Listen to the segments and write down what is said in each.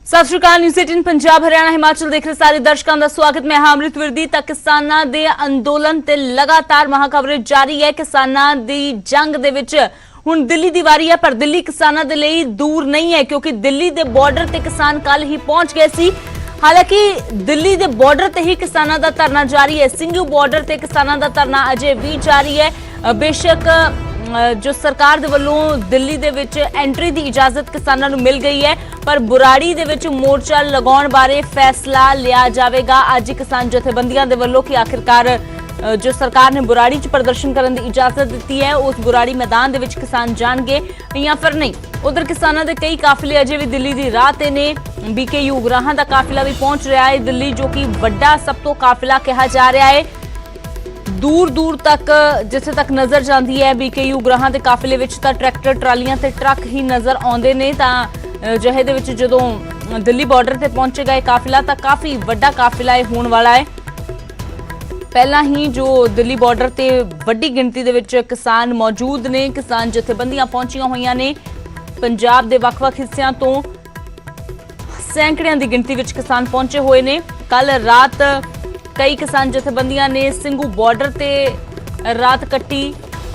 सत श्री अकाल। न्यूज़ 18 पंजाब हरियाणा हिमाचल देख रहे सारे दर्शकों का स्वागत। मैं हां अमृत विरदी। तक किसानां दे अंदोलन ते लगातार महा कवरेज जारी है। किसानां दी जंग दे विच हुण दिल्ली दी वारी है, पर दिल्ली किसानां दे लई दूर नहीं है, क्योंकि दिल्ली दे बॉर्डर ते किसान कल ही पहुंच गए सी। हालांकि दिल्ली दे बॉर्डर ते ही किसानां दा धरना जारी है। सिंघू बॉर्डर ते किसानां दा धरना अजे भी जारी है। बेशक जो सरकार दे वल्लों दिल्ली दे विच एंट्री दी इजाजत किसानां नूं मिल गई है, पर बुराड़ी दे विच मोर्चा लगाउण बारे फैसला लिया जावेगा। अज किसान जथेबंदियां दे वल्लों कि आखिरकार जो सरकार ने बुराड़ी च प्रदर्शन करने की इजाजत दी है, उस बुराड़ी मैदान दे विच किसान जाणगे या फिर नहीं। उधर किसानां दे कई काफिले अजे भी दिल्ली दी राह ते ने। बीकेयू उगराहां दा काफिला भी पहुंच रहा है दिल्ली, जो कि वड्डा सब तो काफिला कहा जा रहा है। दूर दूर तक जिथे तक नजर जाती है बीकेयू उगराहां दे काफिले विच तां ट्रैक्टर ट्रालियां ते ट्रक ही नजर आउंदे ने। तां जहे दे विच जदों दिल्ली बॉर्डर ते पहुंचेगा यह काफिला तां काफी वड्डा काफिला होने वाला है। पहला ही जो दिल्ली बॉर्डर ते वड्डी गिणती दे विच किसान मौजूद ने। किसान जथेबंदियां पहुंचियां होईयां ने। पंजाब दे वख-वख हिस्सियां तो सैकड़ियां दी गिणती विच किसान पहुंचे हुए ने। कल रात कई किसान जथेबंदियां ने सिंघू बॉर्डर ते रात कट्टी,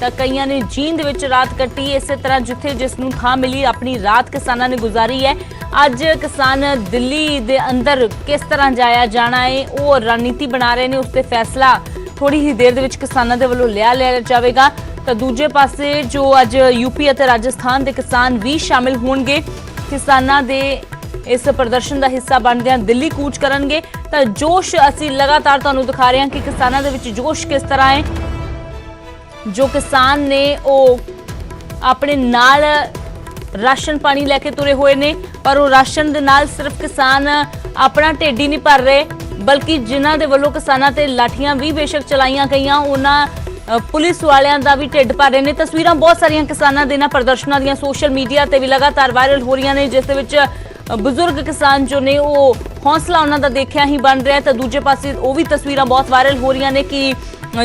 तां कईयां ने जींद विच रात कट्टी। इस तरह जिथे जिसनूं थां मिली अपनी रात किसानां ने गुजारी है। अज किसान दिल्ली दे अंदर किस तरह जाया जाना है वो रणनीति बना रहे हैं, उसते फैसला थोड़ी ही देर दे विच किसानां दे वल्लों लिया जावेगा। तां दूजे पासे जो अज यूपी अते राजस्थान दे किसान भी शामिल होणगे, किसानां दे इस प्रदर्शन का हिस्सा बनदे दिल्ली कूच करनगे। तां जोश असीं लगातार तुहानूं दिखा रहे हैं कि किसानां दे विच जोश किस तरह है। जो किसान ने वो अपने नाल राशन पानी लैके तुरे हुए ने, पर वो राशन दे नाल सिर्फ किसान अपना ढिड ही नहीं भर रहे, बल्कि जिन्हां दे वल्लों किसानां ते लाठियां भी बेशक चलाईयां गईयां, उन्हां पुलिस वालियां दा भी ढिड भर रहे ने। तस्वीरां बहुत सारियां किसानां दे इन्हां प्रदर्शनां दियां सोशल मीडिया ते भी लगातार वायरल हो रही ने, जिस दे विच बुजुर्ग किसान जो ने वो हौसला उन्हां दा देखिया ही बन रहा है। तो दूजे पासे वो भी तस्वीरां बहुत वायरल हो रही ने कि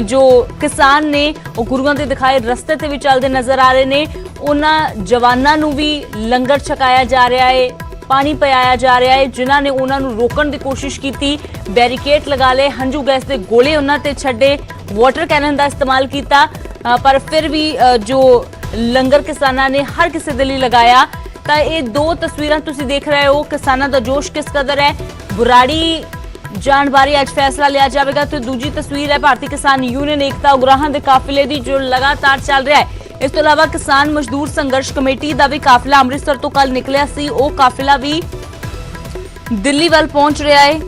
जो किसान ने वो गुरुआं दे दिखाए रस्ते ते भी चलते नजर आ रहे ने। उन्हां जवानां नूं भी लंगर छकाया जा रहा है, पानी पियाया जा रहा है, जिन्हां ने उन्हां नूं रोकण दी कोशिश की, बैरीकेड लगा ले, हंझू गैस के गोले उन्हां ते छड्डे, वाटर कैनन का इस्तेमाल किया, पर फिर भी जो लंगर किसानां ने हर किसी दे लई लगाया। तो ये दो तस्वीरां तुसीं देख रहे हो, किसानां दा जोश किस कदर है। बुराड़ी जाण बारे अज फैसला लिया जाएगा। तो दूजी तस्वीर है भारतीय किसान यूनियन एकता उगराहां दे काफिले दी, जो लगातार चल रहा है। इस तो अलावा किसान मजदूर संघर्ष कमेटी का भी काफिला अमृतसर तो कल निकलिया सी, वो काफिला भी दिल्ली वाल पहुंच रहा है।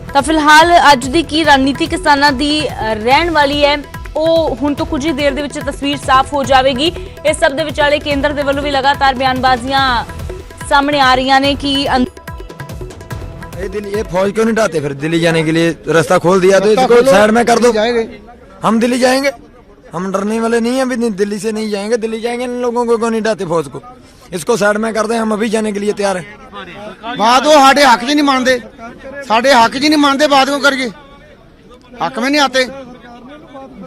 तो फिलहाल अज दी की रणनीति किसानां दी रहन वाली है, ਉਹ ਹੁਣ ਤੋਂ ਕੁਝ ਹੀ ਦੇਰ ਦੇ ਵਿੱਚ ਤਸਵੀਰ ਸਾਫ਼ ਹੋ ਜਾਵੇਗੀ। ਇਸ ਸਭ ਦੇ ਵਿਚਾਲੇ ਕੇਂਦਰ ਦੇ ਵੱਲੋਂ ਵੀ ਲਗਾਤਾਰ ਬਿਆਨਬਾਜ਼ੀਆਂ सामने आ रही ने कि ये फौज क्यों नहीं डालते, फिर दिल्ली जाने के लिए रास्ता खोल दिया तो इसको साइड में कर दो। हम दिल्ली जाएंगे, हम डरने वाले नहीं है, भी दिल्ली से नहीं जाएंगे, दिल्ली जाएंगे इन लोगों को क्यों नहीं डालते फौज को, इसको साइड में कर दें, हम अभी जाने के लिए तैयार हैं। बात वो साढ़े हक च नहीं मानते, साढ़े हक च नहीं मानते, बात क्यों करिए, हक में नहीं आते,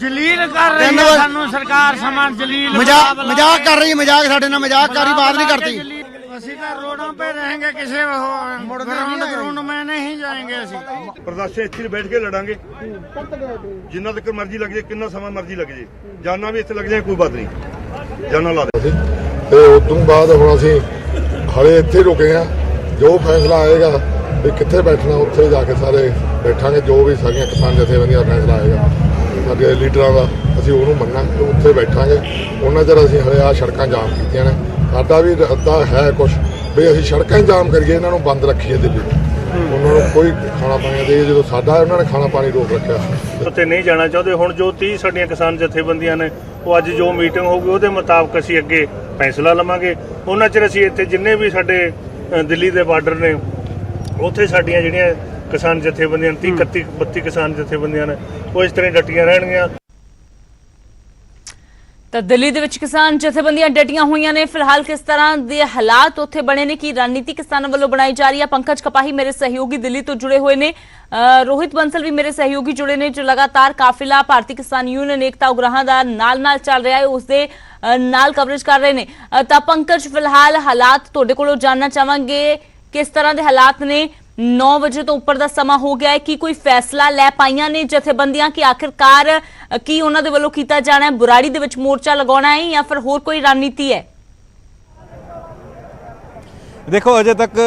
जलील कर रही है सानू सरकार, समान जलील मजाक कर रही है, मजाक साढ़े ना मजाक कर रही, बात नहीं करती। ਅਸੀਂ ਤਾਂ ਰੋਡਾਂ 'ਤੇ रहेंगे, ਕਿਸੇ ग्राउंड में नहीं जाएंगे। ਅਸੀਂ ਪ੍ਰਦਰਸ਼ਨ ਇੱਥੇ ਬੈਠ ਕੇ ਲੜਾਂਗੇ, ਜਿੰਨਾ ਤੱਕ ਮਰਜ਼ੀ ਲੱਗ ਜੇ, ਕਿੰਨਾ ਸਮਾਂ ਮਰਜ਼ੀ ਲੱਗ ਜੇ, ਜਾਨਾਂ ਵੀ ਇੱਥੇ ਲੱਗ ਜਾਏ, ਕੋਈ ਬਾਤ ਨਹੀਂ, ਜਾਨਾਂ ਲਾ ਦੇ। ਤੇ ਉਸ ਤੋਂ ਬਾਅਦ ਹੁਣ ਅਸੀਂ ਹਲੇ ਇੱਥੇ ਰੁਕੇ ਆ, ਜੋ ਫੈਸਲਾ ਆਏਗਾ ਵੀ ਕਿੱਥੇ ਬੈਠਣਾ ਉੱਥੇ ਜਾ ਕੇ ਸਾਰੇ ਬੈਠਾਂਗੇ, ਜੋ ਵੀ ਸਾਰੀਆਂ ਕਿਸਾਨ ਜਥੇਬੰਦੀਆਂ ਦਾ ਫੈਸਲਾ ਆਏਗਾ ਸਾਡੇ ਲੀਡਰਾਂ ਦਾ, ਅਸੀਂ ਉਹਨੂੰ ਮੰਨਾਂਗੇ, ਉੱਥੇ ਬੈਠਾਂਗੇ। ਉਹਨਾਂ ਚਿਰ ਅਸੀਂ ਹਲੇ ਆ ਸੜਕਾਂ ਜਾਮ ਕੀਤੀਆਂ ਨੇ, ਸਾਡਾ ਵੀ ਇਰਾਦਾ ਹੈ ਕੁਛ ਵੀ ਅਸੀਂ ਸੜਕਾਂ ਹੀ ਜਾਮ ਕਰੀਏ, ਇਹਨਾਂ ਨੂੰ ਬੰਦ ਰੱਖੀਏ ਦਿੱਲੀ, ਉਹਨਾਂ ਨੂੰ ਕੋਈ ਖਾਣਾ ਪਾਣੀ ਦੇ, ਜਦੋਂ ਸਾਡਾ ਉਹਨਾਂ ਨੇ ਖਾਣਾ ਪਾਣੀ ਰੋਕ ਰੱਖਿਆ। ਉੱਥੇ ਨਹੀਂ ਜਾਣਾ ਚਾਹੁੰਦੇ। ਹੁਣ ਜੋ 30 ਸਾਡੀਆਂ ਕਿਸਾਨ ਜਥੇਬੰਦੀਆਂ ਨੇ, ਉਹ ਅੱਜ ਜੋ ਮੀਟਿੰਗ ਹੋਊਗੀ ਉਹਦੇ ਮੁਤਾਬਕ ਅਸੀਂ ਅੱਗੇ ਫੈਸਲਾ ਲਵਾਂਗੇ। ਉਹਨਾਂ ਚਿਰ ਅਸੀਂ ਇੱਥੇ ਜਿੰਨੇ ਵੀ ਸਾਡੇ ਦਿੱਲੀ ਦੇ ਬਾਰਡਰ ਨੇ, ਉੱਥੇ ਸਾਡੀਆਂ ਜਿਹੜੀਆਂ ਕਿਸਾਨ ਜਥੇਬੰਦੀਆਂ 30 31 32 ਕਿਸਾਨ ਜਥੇਬੰਦੀਆਂ ਨੇ, ਉਹ ਇਸ ਤਰ੍ਹਾਂ ਡਟੀਆਂ ਰਹਿਣਗੀਆਂ। ਤਾਂ ਦਿੱਲੀ ਦੇ ਵਿੱਚ ਕਿਸਾਨ ਜਥੇਬੰਦੀਆਂ ਡਟੀਆਂ ਹੋਈਆਂ ਨੇ। ਫਿਲਹਾਲ ਕਿਸ ਤਰ੍ਹਾਂ ਦੇ ਹਾਲਾਤ ਉੱਥੇ ਬਣੇ ਨੇ, ਕੀ ਰਣਨੀਤੀ ਕਿਸਾਨਾਂ ਵੱਲੋਂ ਬਣਾਈ ਜਾ ਰਹੀ ਹੈ। ਪੰਕਜ ਕਪਾਹੀ ਮੇਰੇ ਸਹਿਯੋਗੀ ਦਿੱਲੀ ਤੋਂ ਜੁੜੇ ਹੋਏ ਨੇ, रोहित बंसल भी मेरे सहयोगी जुड़े ने, जो लगातार काफिला भारतीय किसान यूनियन एकता उगराहां दा नाल चल रहा है, उसदे नाल कवरेज कर रहे हैं। तां पंकज, फिलहाल हालात तुहाडे कोलों जानना चाहांगे ਕਿਸ ਤਰ੍ਹਾਂ ਦੇ ਹਾਲਾਤ ਨੇ? 9 ਵਜੇ ਤੋਂ ਉੱਪਰ ਦਾ ਸਮਾਂ ਹੋ ਗਿਆ ਹੈ। ਕੀ ਕੋਈ ਫੈਸਲਾ ਲੈ ਪਾਈਆਂ ਨੇ ਜਥੇਬੰਦੀਆਂ ਕਿ ਆਖਿਰਕਾਰ ਕੀ ਉਹਨਾਂ ਦੇ ਵੱਲੋਂ ਕੀਤਾ ਜਾਣਾ ਹੈ? ਬੁਰਾੜੀ ਦੇ ਵਿੱਚ ਮੋਰਚਾ ਲਗਾਉਣਾ ਹੈ ਜਾਂ ਫਿਰ ਹੋਰ ਕੋਈ ਰਣਨੀਤੀ ਹੈ? देखो अजे तक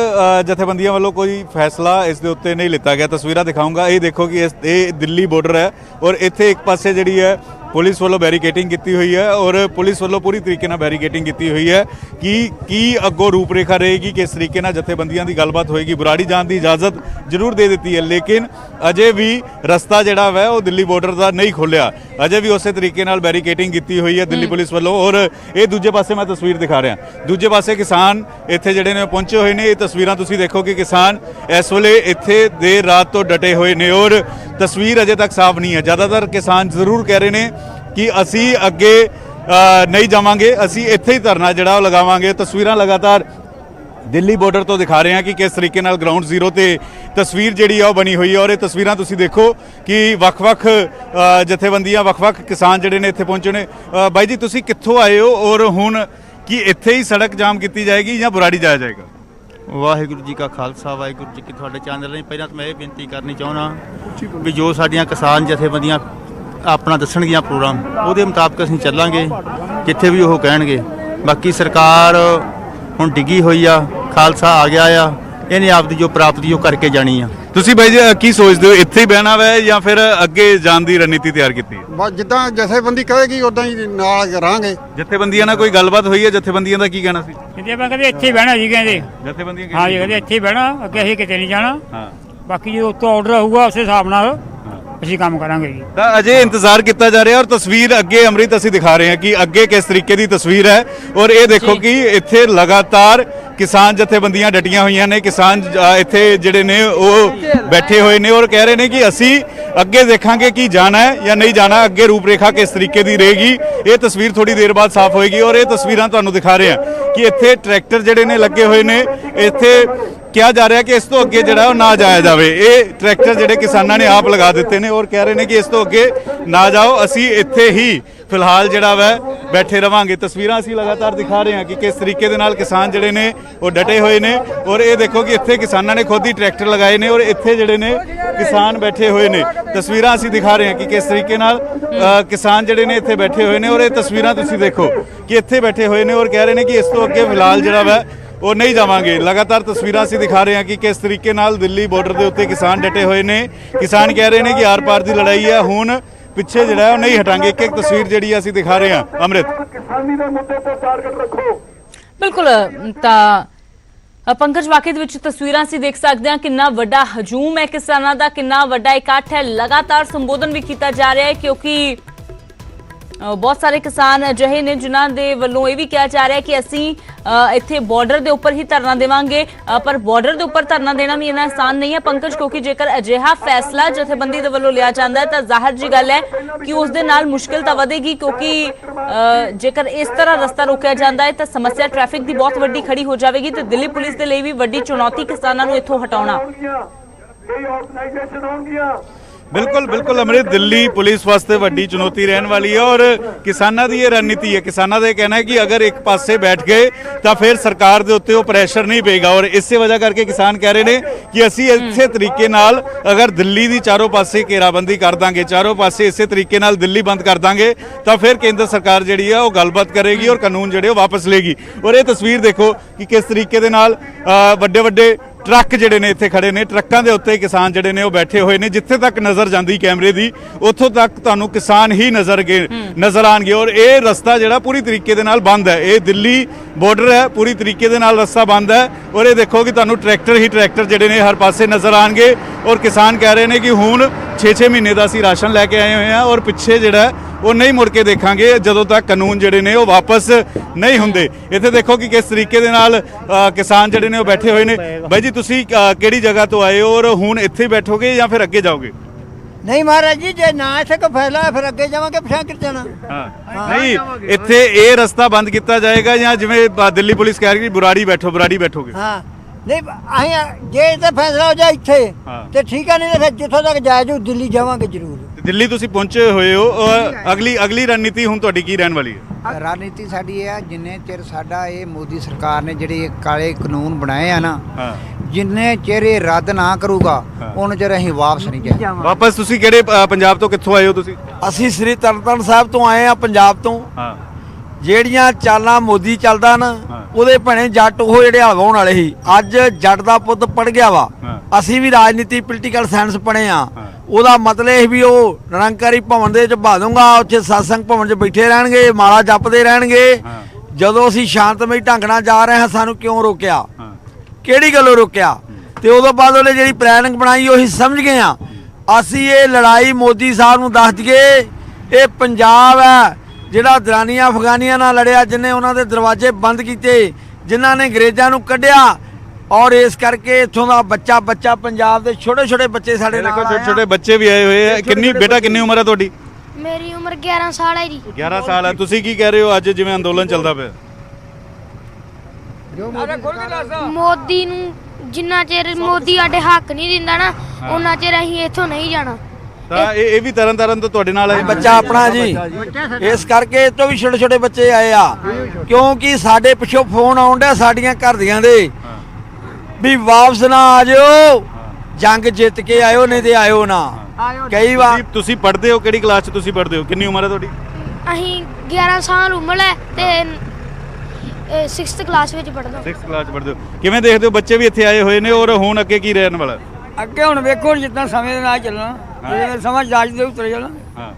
जथेबंदियों वालों कोई फैसला इस दे उत्ते नहीं लिता गया। तस्वीरां दिखाऊंगा, ये देखो कि ये दिल्ली बॉर्डर है और इत्थे एक पासे जिहड़ी है पुलिस वालों बैरीकेटिंग की हुई है और पुलिस वालों पूरी तरीके नाल बैरीकेटिंग की हुई है कि अगों रूपरेखा रहेगी, किस तरीके नाल जथेबंदियां दी गलबात होएगी। बुराड़ी जाने की इजाजत जरूर दे दी है, लेकिन अजे भी रस्ता जिहड़ा है वो दिल्ली बॉर्डर का नहीं खोलिया। अजे भी उस तरीके नाल बैरीकेटिंग की हुई है दिल्ली पुलिस वालों। और ये दूजे पासे मैं तस्वीर दिखा रहा, दूजे पासे किसान इत्थे जिहड़े ने पहुंचे हुए ने। ये तस्वीरां तुसीं देखो कि किसान इस वेले इत्थे देर रात तो डटे हुए ने और तस्वीर अजे तक साफ नहीं है। ज़्यादातर किसान जरूर कह रहे हैं कि असी अगे नहीं जावांगे, असी इत्थे ही धरना जिहड़ा लगावांगे। तस्वीरां लगातार दिल्ली बॉर्डर तो दिखा रहे हैं कि किस तरीके नाल ग्राउंड जीरो ते तस्वीर जिहड़ी है बनी हुई है। और ये तस्वीरां तुसीं देखो कि वख-वख जथेबंदियां वख-वख किसान जिहड़े ने इत्थे पहुंचे ने। बाई जी तुसीं कित्थों आए हो और हुण कि इत्थे ही सड़क जाम की जाएगी या बुराड़ी जाया जाएगा? ਵਾਹਿਗੁਰੂ ਜੀ ਕਾ ਖਾਲਸਾ ਵਾਹਿਗੁਰੂ ਜੀ ਕੀ ਤੁਹਾਡੇ ਚੈਨਲ ਨੇ। ਪਹਿਲਾਂ ਤਾਂ ਮੈਂ ਇਹ ਬੇਨਤੀ ਕਰਨੀ ਚਾਹੁੰਦਾ ਵੀ ਜੋ ਸਾਡੀਆਂ ਕਿਸਾਨ ਜਥੇਬੰਦੀਆਂ ਆਪਣਾ ਦੱਸਣਗੀਆਂ ਪ੍ਰੋਗਰਾਮ, ਉਹਦੇ ਮੁਤਾਬਕ ਅਸੀਂ ਚੱਲਾਂਗੇ ਜਿੱਥੇ ਵੀ ਉਹ ਕਹਿਣਗੇ। ਬਾਕੀ ਸਰਕਾਰ ਹੁਣ ਡਿੱਗੀ ਹੋਈ ਆ, ਖਾਲਸਾ ਆ ਗਿਆ ਆ, ਇਹਨੇ ਆਪਦੀ ਜੋ ਪ੍ਰਾਪਤੀ ਉਹ ਕਰਕੇ ਜਾਣੀ ਆ। ਤੁਸੀਂ ਬਾਈ ਜੀ ਕੀ ਸੋਚਦੇ ਹੋ, ਇੱਥੇ ਹੀ ਬਹਿਣਾ ਵਾ ਜਾਂ ਫਿਰ ਅੱਗੇ ਜਾਣ ਦੀ ਰਣਨੀਤੀ ਤਿਆਰ ਕੀਤੀ ਹੈ? ਬਸ ਜਿੱਦਾਂ ਜਥੇਬੰਦੀ ਕਹੇਗੀ ਉਦਾਂ ਹੀ ਨਾਲ ਕਰਾਂਗੇ। ਜਥੇਬੰਦੀਆਂ ਨਾਲ ਕੋਈ ਗੱਲਬਾਤ ਹੋਈ ਹੈ? ਜਥੇਬੰਦੀਆਂ ਦਾ ਕੀ ਕਹਿਣਾ ਸੀ? ਕਹਿੰਦੇ ਇੱਥੇ ਹੀ ਬਹਿਣਾ ਜੀ, ਕਹਿੰਦੇ ਜਥੇਬੰਦੀਆਂ ਹਾਂ ਜੀ, ਕਹਿੰਦੇ ਇੱਥੇ ਹੀ ਬਹਿਣਾ, ਅੱਗੇ ਅਸੀਂ ਕਿਤੇ ਨਹੀਂ ਜਾਣਾ। ਹਾਂ, ਬਾਕੀ ਜੋ ਉੱਤੋਂ ਆਰਡਰ ਹੋਊਗਾ ਉਸੇ ਹਿਸਾਬ ਨਾਲ ਅਸੀਂ ਕੰਮ ਕਰਾਂਗੇ ਜੀ। ਤਾਂ ਅਜੇ ਇੰਤਜ਼ਾਰ ਕੀਤਾ ਜਾ ਰਿਹਾ ਔਰ ਤਸਵੀਰ ਅੱਗੇ ਅੰਮ੍ਰਿਤ ਅਸੀਂ ਦਿਖਾ ਰਹੇ ਹਾਂ ਕਿ ਅੱਗੇ ਕਿਸ ਤਰੀਕੇ ਦੀ ਤਸਵੀਰ ਹੈ। ਔਰ ਇਹ ਦੇਖੋ ਕਿ ਇੱਥੇ ਲਗਾਤਾਰ ਕਿਸਾਨ ਜਥੇਬੰਦੀਆਂ ਡਟੀਆਂ ਹੋਈਆਂ ਨੇ। ਕਿਸਾਨ ਇੱਥੇ ਜਿਹੜੇ ਨੇ ਉਹ ਬੈਠੇ ਹੋਏ ਨੇ ਔਰ ਕਹਿ ਰਹੇ ਨੇ ਕਿ ਅਸੀਂ ਅੱਗੇ ਦੇਖਾਂਗੇ ਕਿ ਜਾਣਾ ਹੈ ਜਾਂ ਨਹੀਂ ਜਾਣਾ, ਅੱਗੇ ਰੂਪਰੇਖਾ ਕਿਸ ਤਰੀਕੇ ਦੀ ਰਹੇਗੀ। ਇਹ ਤਸਵੀਰ ਥੋੜੀ ਦੇਰ ਬਾਅਦ ਸਾਫ਼ ਹੋਏਗੀ। ਔਰ ਇਹ ਤਸਵੀਰਾਂ ਤੁਹਾਨੂੰ ਦਿਖਾ ਰਹੇ ਹਾਂ ਕਿ ਇੱਥੇ ਟਰੈਕਟਰ ਜਿਹੜੇ ਨੇ ਲੱਗੇ ਹੋਏ ਨੇ। ਇੱਥੇ ਕਿਹਾ ਜਾ ਰਿਹਾ ਕਿ ਇਸ ਤੋਂ ਅੱਗੇ ਜਿਹੜਾ ਉਹ ਨਾ ਜਾਇਆ ਜਾਵੇ। ਇਹ ਟਰੈਕਟਰ ਜਿਹੜੇ ਕਿਸਾਨਾਂ ਨੇ ਆਪ ਲਗਾ ਦਿੱਤੇ ਨੇ ਔਰ ਕਹਿ ਰਹੇ ਨੇ ਕਿ ਇਸ ਤੋਂ ਅੱਗੇ ਨਾ ਜਾਓ, ਅਸੀਂ ਇੱਥੇ ਹੀ ਫਿਲਹਾਲ ਜਿਹੜਾ ਵਾ ਬੈਠੇ ਰਵਾਂਗੇ। ਤਸਵੀਰਾਂ ਅਸੀਂ ਲਗਾਤਾਰ ਦਿਖਾ ਰਹੇ ਹਾਂ ਕਿ ਕਿਸ ਤਰੀਕੇ ਦੇ ਨਾਲ ਕਿਸਾਨ ਜਿਹੜੇ ਨੇ ਉਹ ਡਟੇ ਹੋਏ ਨੇ। ਔਰ ਇਹ ਦੇਖੋ ਕਿ ਇੱਥੇ ਕਿਸਾਨਾਂ ਨੇ ਖੁਦ ਹੀ ਟਰੈਕਟਰ ਲਗਾਏ ਨੇ ਔਰ ਇੱਥੇ ਜਿਹੜੇ ਨੇ ਕਿਸਾਨ ਬੈਠੇ ਹੋਏ ਨੇ। ਤਸਵੀਰਾਂ ਅਸੀਂ ਦਿਖਾ ਰਹੇ ਹਾਂ ਕਿ ਕਿਸ ਤਰੀਕੇ ਨਾਲ ਕਿਸਾਨ ਜਿਹੜੇ ਨੇ ਇੱਥੇ ਬੈਠੇ ਹੋਏ ਨੇ। ਔਰ ਇਹ ਤਸਵੀਰਾਂ ਤੁਸੀਂ ਦੇਖੋ ਕਿ ਇੱਥੇ ਬੈਠੇ ਹੋਏ ਨੇ ਔਰ ਕਹਿ ਰਹੇ ਨੇ ਕਿ ਇਸ ਤੋਂ ਅੱਗੇ ਫਿਲਹਾਲ ਜਿਹੜਾ ਵਾ ਉਹ ਨਹੀਂ ਜਾਵਾਂਗੇ। ਲਗਾਤਾਰ ਤਸਵੀਰਾਂ ਅਸੀਂ ਦਿਖਾ ਰਹੇ ਹਾਂ ਕਿ ਕਿਸ ਤਰੀਕੇ ਨਾਲ ਦਿੱਲੀ ਬਾਰਡਰ ਦੇ ਉੱਤੇ ਕਿਸਾਨ ਡਟੇ ਹੋਏ ਨੇ। ਕਿਸਾਨ ਕਹਿ ਰਹੇ ਨੇ ਕਿ ਆਰ-ਪਾਰ ਦੀ ਲੜਾਈ ਹੈ, ਹੁਣ ਪਿੱਛੇ ਜਿਹੜਾ ਉਹ ਨਹੀਂ ਹਟਾਂਗੇ। ਇੱਕ ਇੱਕ ਤਸਵੀਰ ਜਿਹੜੀ ਅਸੀਂ ਦਿਖਾ ਰਹੇ ਹਾਂ ਅੰਮ੍ਰਿਤ। ਬਿਲਕੁਲ, ਤਾਂ ਪੰਕਜ ਵਾਕਈ ਦੇ ਵਿੱਚ ਤਸਵੀਰਾਂ ਅਸੀਂ ਦੇਖ ਸਕਦੇ ਹਾਂ ਕਿੰਨਾ ਵੱਡਾ ਹਜੂਮ ਹੈ ਕਿਸਾਨਾਂ ਦਾ, ਕਿੰਨਾ ਵੱਡਾ ਇਕੱਠ ਹੈ। ਲਗਾਤਾਰ ਸੰਬੋਧਨ ਵੀ ਕੀਤਾ ਜਾ ਰਿਹਾ ਹੈ ਕਿਉਂਕਿ ਬਹੁਤ ਸਾਰੇ ਕਿਸਾਨ ਅਜਿਹੇ ਨੇ ਜਿਨ੍ਹਾਂ ਦੇ ਵੱਲੋਂ ਇਹ ਵੀ ਕਿਹਾ ਜਾ ਰਿਹਾ ਹੈ ਕਿ ਅਸੀਂ ਇੱਥੇ ਬਾਰਡਰ ਦੇ ਉੱਪਰ ਹੀ ਧਰਨਾ ਦੇਵਾਂਗੇ। ਪਰ ਬਾਰਡਰ ਦੇ ਉੱਪਰ ਧਰਨਾ ਦੇਣਾ ਵੀ ਇੰਨਾ ਆਸਾਨ ਨਹੀਂ ਹੈ ਪੰਕਜ, ਕਿਉਂਕਿ ਜੇਕਰ ਅਜਿਹਾ ਫੈਸਲਾ ਜਥੇਬੰਦੀ ਦੇ ਵੱਲੋਂ ਲਿਆ ਜਾਂਦਾ ਹੈ ਤਾਂ ਜ਼ਾਹਰ ਜੀ ਗੱਲ ਹੈ ਕਿ ਉਸ ਦੇ ਨਾਲ ਮੁਸ਼ਕਿਲ ਤਾਂ ਵਧੇਗੀ। ਕਿਉਂਕਿ ਜੇਕਰ ਇਸ ਤਰ੍ਹਾਂ ਰਸਤਾ ਰੋਕਿਆ ਜਾਂਦਾ ਹੈ ਤਾਂ ਸਮੱਸਿਆ ਟ੍ਰੈਫਿਕ ਦੀ ਬਹੁਤ ਵੱਡੀ ਖੜੀ ਹੋ ਜਾਵੇਗੀ ਤੇ ਦਿੱਲੀ ਪੁਲਿਸ ਦੇ ਲਈ ਵੀ ਵੱਡੀ ਚੁਣੌਤੀ ਕਿਸਾਨਾਂ ਨੂੰ ਇੱਥੋਂ ਹਟਾਉਣਾ। बिल्कुल बिल्कुल अमृत, दिल्ली पुलिस वास्ते वड्डी चुनौती रहने वाली है और किसानों की ये रणनीति है। किसानों का कहना है कि अगर एक पासे बैठ गए तो फिर सरकार के उत्ते वो प्रेशर नहीं पेगा और इस वजह करके किसान कह रहे हैं कि असी इसे तरीके नाल अगर दिल्ली की चारों पासे घेराबंदी कर देंगे, चारों पासे इस तरीके नाल दिल्ली बंद कर देंगे तो फिर केंद्र सरकार जी है वो गलबात करेगी और कानून जोड़े वापस लेगी। और ये तस्वीर देखो कि किस तरीके दे नाल वड्डे वड्डे ट्रक ਜਿਹੜੇ ਨੇ ਇੱਥੇ ਖੜੇ ਨੇ। ਟਰੱਕਾਂ ਦੇ ਉੱਤੇ ਕਿਸਾਨ ਜਿਹੜੇ ਨੇ ਉਹ ਬੈਠੇ ਹੋਏ ਨੇ। ਜਿੱਥੇ ਤੱਕ ਨਜ਼ਰ ਜਾਂਦੀ ਕੈਮਰੇ ਦੀ ਉੱਥੋਂ ਤੱਕ ਤੁਹਾਨੂੰ ਕਿਸਾਨ ਹੀ ਨਜ਼ਰ ਆਣਗੇ। ਔਰ ਇਹ ਰਸਤਾ ਜਿਹੜਾ ਪੂਰੀ ਤਰੀਕੇ ਦੇ ਨਾਲ ਬੰਦ ਹੈ। ਇਹ ਦਿੱਲੀ ਬਾਰਡਰ ਹੈ, ਪੂਰੀ ਤਰੀਕੇ ਦੇ ਨਾਲ ਰਸਤਾ ਬੰਦ ਹੈ। ਔਰ ਇਹ ਦੇਖੋ ਕਿ ਤੁਹਾਨੂੰ ਟਰੈਕਟਰ ਹੀ ਟਰੈਕਟਰ ਜਿਹੜੇ ਨੇ ਹਰ ਪਾਸੇ ਨਜ਼ਰ ਆਣਗੇ। ਔਰ ਕਿਸਾਨ ਕਹਿ ਰਹੇ ਨੇ ਕਿ ਹੁਣ 6-6 ਮਹੀਨੇ ਦਾ ਅਸੀਂ ਰਾਸ਼ਨ ਲੈ ਕੇ ਆਏ ਹੋਏ ਹਾਂ ਔਰ ਪਿੱਛੇ ਜਿਹੜਾ ਉਹ ਨਹੀਂ ਮੁੜ ਕੇ ਦੇਖਾਂਗੇ ਜਦੋਂ ਤੱਕ ਕਾਨੂੰਨ ਜਿਹੜੇ ਨੇ ਉਹ ਵਾਪਸ ਨਹੀਂ ਹੁੰਦੇ। ਇੱਥੇ ਦੇਖੋ ਕਿ ਕਿਸ ਤਰੀਕੇ ਦੇ ਨਾਲ ਕਿਸਾਨ ਜਿਹੜੇ ਨੇ ਉਹ ਬੈਠੇ ਹੋਏ ਨੇ। ਬਾਈ ਜੀ ਤੁਸੀਂ ਕਿਹੜੀ ਜਗ੍ਹਾ ਤੋਂ ਆਏ ਹੋ ਔਰ ਹੁਣ ਇੱਥੇ ਬੈਠੋਗੇ ਜਾਂ ਫਿਰ ਅੱਗੇ ਜਾਓਗੇ? ਨਹੀਂ ਮਹਾਰਾਜ ਜੀ, ਜੇ ਨਾ ਇੱਥੇ ਕੋਈ ਫੈਸਲਾ ਫਿਰ ਅੱਗੇ ਜਾਵਾਂਗੇ, ਪਿਛਾਂ ਕਿੱਥੇ ਜਾਣਾ? ਨਹੀਂ, ਇੱਥੇ ਇਹ ਰਸਤਾ ਬੰਦ ਕੀਤਾ ਜਾਏਗਾ ਜਾਂ ਜਿਵੇਂ ਦਿੱਲੀ ਪੁਲਿਸ ਕਹਿ ਰਹੀ ਬੁਰਾੜੀ ਬੈਠੋਗੇ? ਹਾਂ ਨਹੀਂ, ਅਸੀਂ ਜੇ ਇਹ ਫੈਸਲਾ ਹੋ ਜਾ ਇੱਥੇ ਤੇ ਠੀਕ ਆ, ਨਹੀਂ ਤਾਂ ਫਿਰ ਜਿੱਥੋਂ ਤੱਕ ਜਾਇਜ਼ ਹੋ ਦਿੱਲੀ ਜਾਵਾਂਗੇ ਜ਼ਰੂਰ। ਦਿੱਲੀ ਤੁਸੀਂ ਪਹੁੰਚੇ ਹੋਏ ਹੋ, ਅਗਲੀ ਰਣਨੀਤੀ ਹੁਣ ਤੁਹਾਡੀ ਕੀ ਰਹਿਣ ਵਾਲੀ ਹੈ? ਰਣਨੀਤੀ ਸਾਡੀ ਇਹ ਆ, ਜਿੰਨੇ ਚਿਰ ਸਾਡਾ ਇਹ ਮੋਦੀ ਸਰਕਾਰ ਨੇ ਜਿਹੜੇ ਕਾਲੇ ਕਾਨੂੰਨ ਬਣਾਏ ਆ ਨਾ, ਜਿੰਨੇ ਚਿਰ ਇਹ ਰੱਦ ਨਾ ਕਰੂਗਾ ਉਹਨਾਂ ਚਿਰ ਅਸੀਂ ਵਾਪਸ ਨਹੀਂ ਜਾਵਾਂਗੇ। ਵਾਪਸ ਤੁਸੀਂ ਕਿਹੜੇ ਪੰਜਾਬ ਤੋਂ ਕਿੱਥੋਂ ਆਏ ਹੋ ਤੁਸੀਂ? ਅਸੀਂ ਸ੍ਰੀ ਤਰਨਤਾਰਨ ਸਾਹਿਬ ਤੋਂ ਆਏ ਆ, ਪੰਜਾਬ ਤੋਂ। ਹਾਂ ਜਿਹੜੀਆਂ ਚਾਲਾਂ ਮੋਦੀ ਚੱਲਦਾ ਨਾ ਉਹਦੇ ਭਣੇ ਜੱਟ ਉਹ ਜਿਹੜੇ ਹਲਵਾਉਣ ਵਾਲੇ ਸੀ, ਅੱਜ ਜੱਟ ਦਾ ਪੁੱਤ ਪੜ ਗਿਆ ਵਾ। ਅਸੀਂ ਵੀ ਰਾਜਨੀਤੀ ਪੋਲੀਟੀਕਲ ਸਾਇੰਸ ਪੜ੍ਹੇ ਆ। ਉਹਦਾ ਮਤਲਬ ਇਹ ਵੀ ਉਹ ਨਿਰੰਕਾਰੀ ਭਵਨ ਦੇ ਵਿੱਚ ਬਹਾ ਦੂੰਗਾ, ਉੱਥੇ ਸਤਸੰਗ ਭਵਨ 'ਚ ਬੈਠੇ ਰਹਿਣਗੇ, ਮਾਲਾ ਜਪਦੇ ਰਹਿਣਗੇ। ਜਦੋਂ ਅਸੀਂ ਸ਼ਾਂਤਮਈ ਢੰਗ ਨਾਲ ਜਾ ਰਹੇ ਹਾਂ ਸਾਨੂੰ ਕਿਉਂ ਰੋਕਿਆ, ਕਿਹੜੀ ਗੱਲੋਂ ਰੋਕਿਆ? ਤੇ ਉਦੋਂ ਬਾਅਦ ਉਹਨੇ ਜਿਹੜੀ ਪਲੈਨਿੰਗ ਬਣਾਈ ਉਹੀ ਸਮਝ ਗਏ ਆ। ਅਸੀਂ ਇਹ ਲੜਾਈ ਮੋਦੀ ਸਾਹਿਬ ਨੂੰ ਦੱਸ ਦਈਏ, ਇਹ ਪੰਜਾਬ ਹੈ ਜਿਹੜਾ ਦਰਾਨੀਆਂ ਅਫਗਾਨੀਆਂ ਨਾਲ ਲੜਿਆ, ਜਿਨ੍ਹਾਂ ਉਹਨਾਂ ਦੇ ਦਰਵਾਜ਼ੇ ਬੰਦ ਕੀਤੇ, ਜਿਨ੍ਹਾਂ ਨੇ ਅੰਗਰੇਜ਼ਾਂ ਨੂੰ ਕੱਢਿਆ। ਔਰ ਇਸ ਕਰਕੇ ਇੱਥੋਂ ਦਾ ਬੱਚਾ ਪੰਜਾਬ ਦੇ ਛੋਟੇ ਛੋਟੇ ਬੱਚੇ ਸਾਡੇ ਨਾਲ ਦੇਖੋ, ਛੋਟੇ ਛੋਟੇ ਬੱਚੇ ਵੀ ਆਏ ਹੋਏ ਆ। ਕਿੰਨੀ ਬੇਟਾ ਕਿੰਨੀ ਉਮਰ ਹੈ ਤੁਹਾਡੀ? ਮੇਰੀ ਉਮਰ 11 ਸਾਲ ਹੈ ਜੀ। 11 ਸਾਲ ਹੈ। ਤੁਸੀਂ ਕੀ ਕਹਿ ਰਹੇ ਹੋ ਅੱਜ ਜਿਵੇਂ ਅੰਦੋਲਨ ਚੱਲਦਾ ਪਿਆ? ਮੋਦੀ ਨੂੰ ਜਿੰਨਾ ਚਿਰ ਮੋਦੀ ਸਾਡੇ ਹੱਕ ਨਹੀਂ ਦਿੰਦਾ ਨਾ ਉਹਨਾਂ ਚਿਰ ਅਸੀਂ ਇੱਥੋਂ ਨਹੀਂ ਜਾਣਾ। ਤਾਂ ਇਹ ਵੀ ਤਰਨਤਾਰਨ ਤੋਂ ਤੁਹਾਡੇ ਨਾਲ ਹੈ ਬੱਚਾ ਆਪਣਾ ਜੀ। ਇਸ ਕਰਕੇ ਇਹ ਤੋਂ ਵੀ ਛੋਟੇ ਛੋਟੇ ਬੱਚੇ ਆਏ ਆ, ਕਿਉਂਕਿ ਸਾਡੇ ਪਿੱਛੋਂ ਫੋਨ ਆਉਣ ਡਿਆ ਸਾਡੀਆਂ ਘਰ ਦੀਆਂ ਦੇ ਵੀ ਵਾਪਸ ਨਾ ਆ ਜਾਓ, ਜੰਗ ਜਿੱਤ ਕੇ ਆਇਓ, ਨਹੀਂ ਤੇ ਆਇਓ ਨਾ। ਕਈ ਵਾਰ ਤੁਸੀਂ ਪੜ੍ਹਦੇ ਹੋ, ਕਿਹੜੀ ਕਲਾਸ 'ਚ ਤੁਸੀਂ ਪੜ੍ਹਦੇ ਹੋ? ਕਿੰਨੀ ਉਮਰ ਹੈ ਤੁਹਾਡੀ? ਅਸੀਂ 11 ਸਾਲ ਉਮਰ ਹੈ ਤੇ 6th ਕਲਾਸ ਵਿੱਚ ਪੜ੍ਹਦਾ। 6th ਕਲਾਸ 'ਚ ਪੜ੍ਹਦੇ ਹੋ। ਕਿਵੇਂ ਦੇਖਦੇ ਹੋ ਬੱਚੇ ਵੀ ਇੱਥੇ ਆਏ ਹੋਏ ਨੇ ਔਰ ਹੁਣ ਅੱਗੇ ਕੀ ਰਹਿਣ ਵਾਲਾ? ਅੱਗੇ ਹੁਣ ਵੇਖੋ ਜਿੱਦਾਂ ਸਮੇਂ ਦੇ ਨਾਲ ਚੱਲਣਾ, ਜਿਵੇਂ ਸਮਾਂ ਜਾਜ ਦੇ ਉਤਰ ਜਾਣਾ। ਹਾਂ,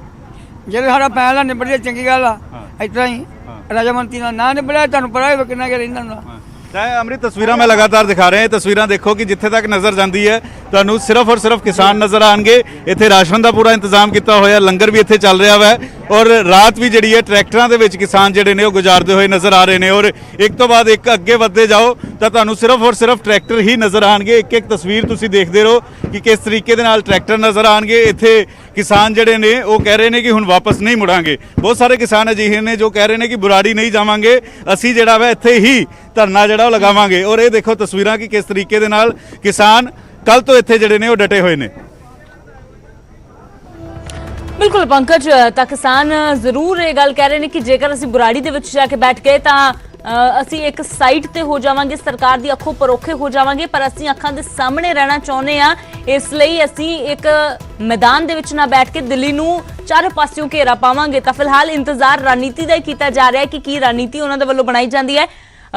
ਜਿਹੜੇ ਸਾਡਾ ਪਹਿਲਾਂ ਨਿਬੜ ਜੇ ਚੰਗੀ ਗੱਲ ਆ। ਇਤਨਾ ਹੀ ਰਜਾਮੰਤੀ ਨਾਲ ਨਾ ਨਿਬੜਿਆ ਤੁਹਾਨੂੰ ਪਤਾ ਹੀ ਕਿੰਨਾ ਕਿ ਰਹਿੰਦਾ ਹੁੰਦਾ। ਤਾਂ ਅੰਮ੍ਰਿਤ ਤਸਵੀਰਾਂ ਮੈਂ ਲਗਾਤਾਰ ਦਿਖਾ ਰਿਹਾ। ਇਹ ਤਸਵੀਰਾਂ ਦੇਖੋ ਕਿ ਜਿੱਥੇ ਤੱਕ ਨਜ਼ਰ ਜਾਂਦੀ ਹੈ ਤੁਹਾਨੂੰ ਸਿਰਫ ਔਰ ਸਿਰਫ ਕਿਸਾਨ ਨਜ਼ਰ ਆਣਗੇ। ਇੱਥੇ ਰਾਸ਼ਨ ਦਾ ਪੂਰਾ ਇੰਤਜ਼ਾਮ ਕੀਤਾ ਹੋਇਆ, ਲੰਗਰ ਵੀ ਇੱਥੇ ਚੱਲ ਰਿਹਾ ਵਾ ਔਰ ਰਾਤ ਵੀ ਜਿਹੜੀ ਹੈ ਟਰੈਕਟਰਾਂ ਦੇ ਵਿੱਚ ਕਿਸਾਨ ਜਿਹੜੇ ਨੇ ਉਹ ਗੁਜ਼ਾਰਦੇ ਹੋਏ ਨਜ਼ਰ ਆ ਰਹੇ ਨੇ। ਔਰ ਇੱਕ ਤੋਂ ਬਾਅਦ ਇੱਕ ਅੱਗੇ ਵੱਧਦੇ ਜਾਓ ਤਾਂ ਤੁਹਾਨੂੰ ਸਿਰਫ ਔਰ ਸਿਰਫ ਟਰੈਕਟਰ ਹੀ ਨਜ਼ਰ ਆਣਗੇ। ਇੱਕ ਇੱਕ ਤਸਵੀਰ ਤੁਸੀਂ ਦੇਖਦੇ ਰਹੋ ਕਿ ਕਿਸ ਤਰੀਕੇ ਦੇ ਨਾਲ ਟਰੈਕਟਰ ਨਜ਼ਰ ਆਣਗੇ। ਇੱਥੇ ਕਿਸਾਨ ਜਿਹੜੇ ਨੇ ਉਹ ਕਹਿ ਰਹੇ ਨੇ ਕਿ ਹੁਣ ਵਾਪਸ ਨਹੀਂ ਮੁੜਾਂਗੇ। ਬਹੁਤ ਸਾਰੇ ਕਿਸਾਨ ਅਜਿਹੇ ਨੇ ਜੋ ਕਹਿ ਰਹੇ ਨੇ ਕਿ ਬੁਰਾੜੀ ਨਹੀਂ ਜਾਵਾਂਗੇ, ਅਸੀਂ ਜਿਹੜਾ ਵਾ ਇੱਥੇ ਹੀ ਧਰਨਾ ਜਿਹੜਾ ਉਹ ਲਗਾਵਾਂਗੇ। ਔਰ ਇਹ ਦੇਖੋ ਤਸਵੀਰਾਂ ਕਿ ਕਿਸ ਤਰੀਕੇ ਦੇ ਨਾਲ ਕਿਸਾਨ ਕੱਲ ਤੋਂ ਇੱਥੇ ਜਿਹੜੇ ਨੇ ਉਹ ਡਟੇ ਹੋਏ ਨੇ। ਬਿਲਕੁਲ ਪੰਕਜ, ਤਾਂ ਕਿਸਾਨ ਜ਼ਰੂਰ ਇਹ ਗੱਲ ਕਹਿ ਰਹੇ ਨੇ ਕਿ ਜੇਕਰ ਅਸੀਂ ਬੁਰਾੜੀ ਦੇ ਵਿੱਚ ਜਾ ਕੇ ਬੈਠ ਗਏ ਤਾਂ ਅਸੀਂ ਇੱਕ ਸਾਈਡ ਤੇ ਹੋ ਜਾਵਾਂਗੇ, ਸਰਕਾਰ ਦੀ ਅੱਖੋਂ ਪਰੋਖੇ ਹੋ ਜਾਵਾਂਗੇ, ਪਰ ਅਸੀਂ ਅੱਖਾਂ ਦੇ ਸਾਹਮਣੇ ਰਹਿਣਾ ਚਾਹੁੰਦੇ ਆ। ਇਸ ਲਈ ਅਸੀਂ ਇੱਕ ਮੈਦਾਨ ਦੇ ਵਿੱਚ ਨਾ ਬੈਠ ਕੇ ਦਿੱਲੀ ਨੂੰ ਚਾਰੇ ਪਾਸਿਓਂ ਘੇਰਾ ਪਾਵਾਂਗੇ। ਤਾਂ ਫਿਲਹਾਲ ਇੰਤਜ਼ਾਰ ਰਣਨੀਤੀ ਦਾ ਹੀ ਕੀਤਾ ਜਾ ਰਿਹਾ ਹੈ ਕਿ ਕੀ ਰਣਨੀਤੀ ਉਹਨਾਂ ਦੇ ਵੱਲੋਂ ਬਣਾਈ ਜਾਂਦੀ ਹੈ।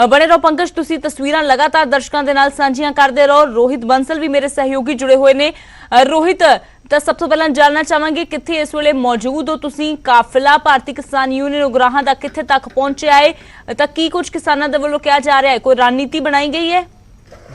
ਬਣੇ ਰਹੋ ਪੰਕਜ, ਤੁਸੀਂ ਤਸਵੀਰਾਂ ਲਗਾਤਾਰ ਦਰਸ਼ਕਾਂ ਦੇ ਨਾਲ ਸਾਂਝੀਆਂ ਕਰਦੇ ਰਹੋ। ਰੋਹਿਤ ਬੰਸਲ ਵੀ ਮੇਰੇ ਸਹਿਯੋਗੀ ਜੁੜੇ ਹੋਏ ਨੇ। ਰੋਹਿਤ, ਤਾਂ ਸਭ ਤੋਂ ਪਹਿਲਾਂ ਜਾਣਨਾ ਚਾਹਾਂਗੇ ਕਿੱਥੇ ਇਸ ਵੇਲੇ ਮੌਜੂਦ ਹੋ ਤੁਸੀਂ? ਕਾਫਿਲਾ ਭਾਰਤੀ ਕਿਸਾਨ ਯੂਨੀਅਨ ਉਗਰਾਹਾਂ ਦਾ ਕਿੱਥੇ ਤੱਕ ਪਹੁੰਚਿਆ ਹੈ? ਤਾਂ ਕੀ ਕੁਝ ਕਿਸਾਨਾਂ ਦੇ ਵੱਲੋਂ ਕਿਹਾ ਜਾ ਰਿਹਾ ਹੈ? ਕੋਈ ਰਣਨੀਤੀ ਬਣਾਈ ਗਈ ਹੈ?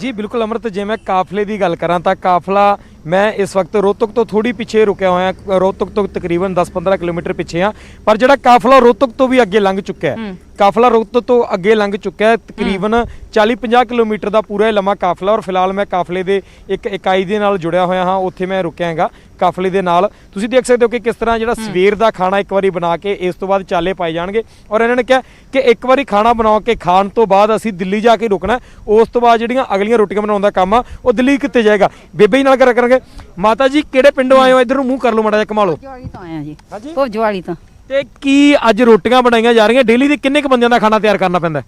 ਜੀ ਬਿਲਕੁਲ ਅਮਰਤ, ਜੇ ਮੈਂ ਕਾਫਲੇ ਦੀ ਗੱਲ ਕਰਾਂ ਤਾਂ ਕਾਫਲਾ ਮੈਂ ਇਸ ਵਕਤ ਰੋਹਤਕ ਤੋਂ ਥੋੜੀ ਪਿੱਛੇ ਰੁਕਿਆ ਹੋਇਆ। ਰੋਹਤਕ ਤੋਂ ਤਕਰੀਬਨ 10-15 ਕਿਲੋਮੀਟਰ ਪਿੱਛੇ ਆ, ਪਰ ਜਿਹੜਾ ਕਾਫਲਾ ਰੋਹਤਕ ਤੋਂ ਵੀ ਅੱਗੇ ਲੰਘ ਚੁੱਕਾ ਹੈ। ਕਾਫਲਾ ਰੋਹਤਕ ਤੋਂ ਅੱਗੇ ਲੰਘ ਚੁੱਕਾ ਹੈ, ਤਕਰੀਬਨ 40-50 ਕਿਲੋਮੀਟਰ ਦਾ ਪੂਰਾ ਲੰਮਾ ਕਾਫਲਾ। ਔਰ ਫਿਲਹਾਲ ਮੈਂ ਕਾਫਲੇ ਦੇ ਇੱਕ ਇਕਾਈ ਦੇ ਨਾਲ ਜੁੜਿਆ ਹੋਇਆ ਹਾਂ, ਉੱਥੇ ਮੈਂ ਰੁਕਿਆ ਹੈਗਾ ਕਾਫਲੇ ਦੇ ਨਾਲ। ਤੁਸੀਂ ਦੇਖ ਸਕਦੇ ਹੋ ਕਿ ਕਿਸ ਤਰ੍ਹਾਂ ਜਿਹੜਾ ਸਵੇਰ ਦਾ ਖਾਣਾ ਇੱਕ ਵਾਰੀ ਬਣਾ ਕੇ ਇਸ ਤੋਂ ਬਾਅਦ ਚਾਲੇ ਪਾਏ ਜਾਣਗੇ। ਔਰ ਇਹਨਾਂ ਨੇ ਕਿਹਾ ਕਿ ਇੱਕ ਵਾਰੀ ਖਾਣਾ ਬਣਾ ਕੇ ਖਾਣ ਤੋਂ ਬਾਅਦ ਅਸੀਂ ਦਿੱਲੀ ਜਾ ਕੇ ਰੁਕਣਾ, ਉਸ ਤੋਂ ਬਾਅਦ ਜਿਹੜੀਆਂ ਅਗਲੀਆਂ ਰੋਟੀਆਂ ਬਣਾਉਣ ਦਾ ਕੰਮ ਆ ਉਹ ਦਿੱਲੀ ਕਿੱਥੇ ਜਾਏਗਾ। ਬੇਬੇ ਜੀ ਨਾਲ ਗੱਲ ਕਰਾਂਗੇ। ਮਾਤਾ ਜੀ ਕਿਹੜੇ ਪਿੰਡੋਂ ਆਏ ਹੋ? ਇੱਧਰ ਨੂੰ ਮੂੰਹ ਕਰ ਲਓ ਮਾੜਾ ਜਿਹਾ, ਕਮਾ ਲਓ। ਭੁਜਵਾਲੀ ਤੋਂ ਆਏ ਆ ਜੀ। ਭੁਜਵਾਲੀ ਤੋਂ। ਤੇ ਕੀ ਅੱਜ ਰੋਟੀਆਂ ਬਣਾਈਆਂ ਜਾ ਰਹੀਆਂ? ਡੇਲੀ ਦੇ ਕਿੰਨੇ ਕੁ ਬੰਦਿਆਂ ਦਾ ਖਾਣਾ ਤਿਆਰ ਕਰਨਾ ਪੈਂਦਾ?